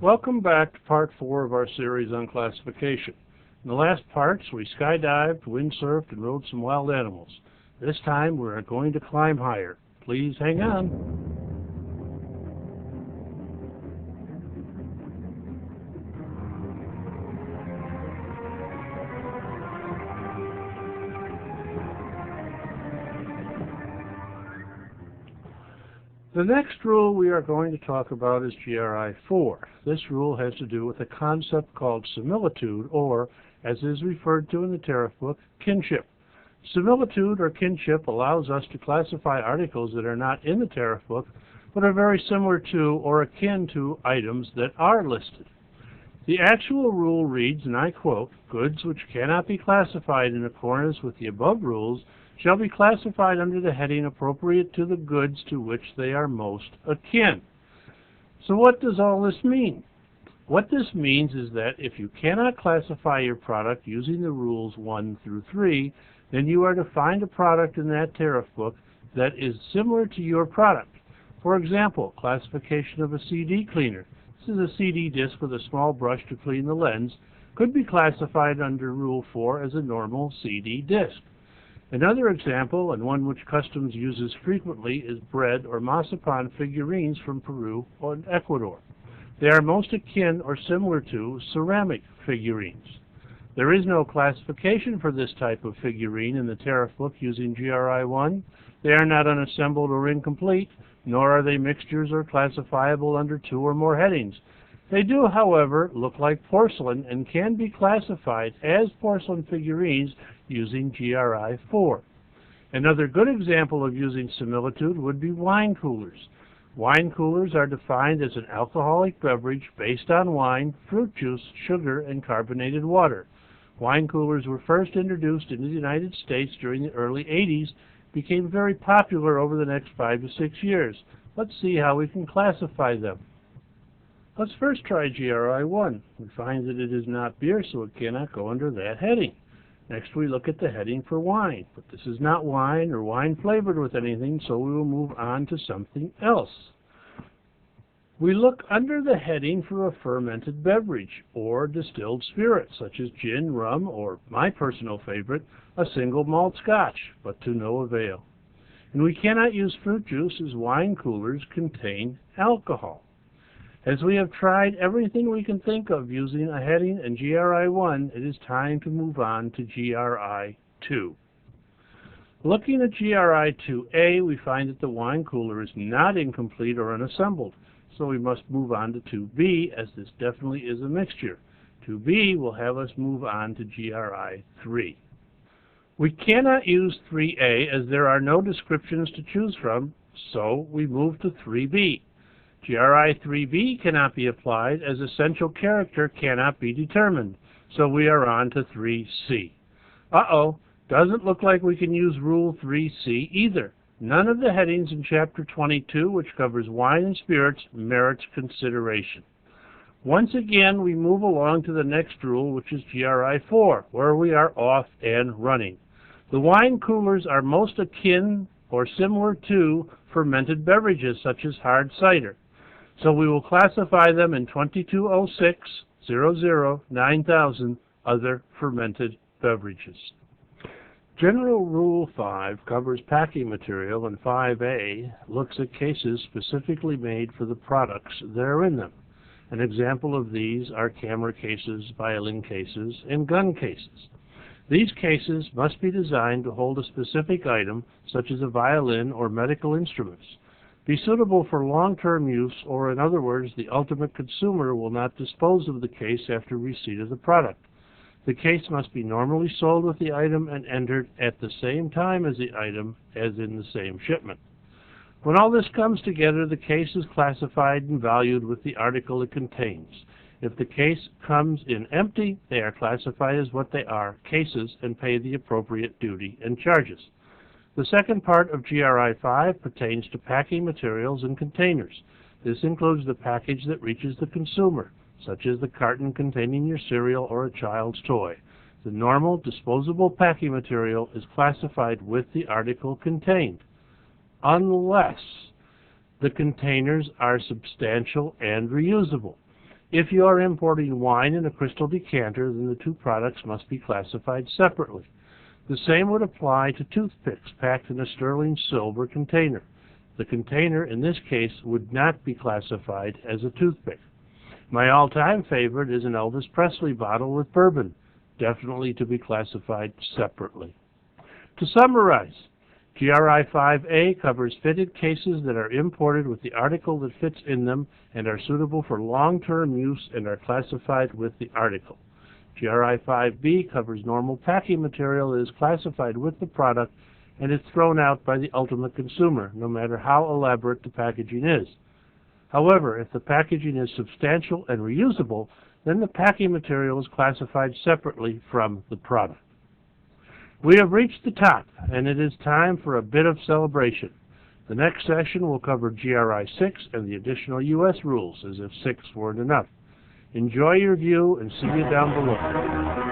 Welcome back to part 4 of our series on classification. In the last parts, we skydived, windsurfed, and rode some wild animals. This time, we're going to climb higher. Please hang on. The next rule we are going to talk about is GRI 4. This rule has to do with a concept called similitude, or, as is referred to in the tariff book, kinship. Similitude or kinship allows us to classify articles that are not in the tariff book, but are very similar to or akin to items that are listed. The actual rule reads, and I quote, "Goods which cannot be classified in accordance with the above rules shall be classified under the heading appropriate to the goods to which they are most akin." So what does all this mean? What this means is that if you cannot classify your product using the rules 1 through 3, then you are to find a product in that tariff book that is similar to your product. For example, classification of a CD cleaner. This is a CD disc with a small brush to clean the lens, could be classified under Rule 4 as a normal CD disc. Another example, and one which Customs uses frequently, is bread or mazapan figurines from Peru or Ecuador. They are most akin or similar to ceramic figurines. There is no classification for this type of figurine in the tariff book using GRI 1. They are not unassembled or incomplete, nor are they mixtures or classifiable under 2 or more headings. They do, however, look like porcelain and can be classified as porcelain figurines using GRI 4. Another good example of using similitude would be wine coolers. Wine coolers are defined as an alcoholic beverage based on wine, fruit juice, sugar, and carbonated water. Wine coolers were first introduced into the United States during the early 80s, became very popular over the next 5 to 6 years. Let's see how we can classify them. Let's first try GRI 1. We find that it is not beer, so it cannot go under that heading. Next, we look at the heading for wine, but this is not wine or wine flavored with anything, so we will move on to something else. We look under the heading for a fermented beverage or distilled spirit, such as gin, rum, or my personal favorite, a single malt scotch, but to no avail. And we cannot use fruit juice as wine coolers contain alcohol. As we have tried everything we can think of using a heading in GRI 1, it is time to move on to GRI 2. Looking at GRI 2A, we find that the wine cooler is not incomplete or unassembled, so we must move on to 2B, as this definitely is a mixture. 2B will have us move on to GRI 3. We cannot use 3A as there are no descriptions to choose from, so we move to 3B. GRI 3B cannot be applied as essential character cannot be determined, so we are on to 3C. Uh-oh, doesn't look like we can use Rule 3C either. None of the headings in Chapter 22, which covers wine and spirits, merits consideration. Once again, we move along to the next rule, which is GRI 4, where we are off and running. The wine coolers are most akin or similar to fermented beverages, such as hard cider. So we will classify them in 2206-00-9000 other fermented beverages. General Rule 5 covers packing material, and 5A looks at cases specifically made for the products that are in them. An example of these are camera cases, violin cases, and gun cases. These cases must be designed to hold a specific item, such as a violin or medical instruments, be suitable for long-term use, or in other words, the ultimate consumer will not dispose of the case after receipt of the product. The case must be normally sold with the item and entered at the same time as the item as in the same shipment. When all this comes together, the case is classified and valued with the article it contains. If the case comes in empty, they are classified as what they are, cases, and pay the appropriate duty and charges. The second part of GRI 5 pertains to packing materials and containers. This includes the package that reaches the consumer, such as the carton containing your cereal or a child's toy. The normal disposable packing material is classified with the article contained, unless the containers are substantial and reusable. If you are importing wine in a crystal decanter, then the two products must be classified separately. The same would apply to toothpicks packed in a sterling silver container. The container, in this case, would not be classified as a toothpick. My all-time favorite is an Elvis Presley bottle with bourbon, definitely to be classified separately. To summarize, GRI 5A covers fitted cases that are imported with the article that fits in them and are suitable for long-term use and are classified with the article. GRI 5B covers normal packing material that is classified with the product and is thrown out by the ultimate consumer, no matter how elaborate the packaging is. However, if the packaging is substantial and reusable, then the packing material is classified separately from the product. We have reached the top, and it is time for a bit of celebration. The next session will cover GRI 6 and the additional U.S. rules, as if 6 weren't enough. Enjoy your view, and see you down below.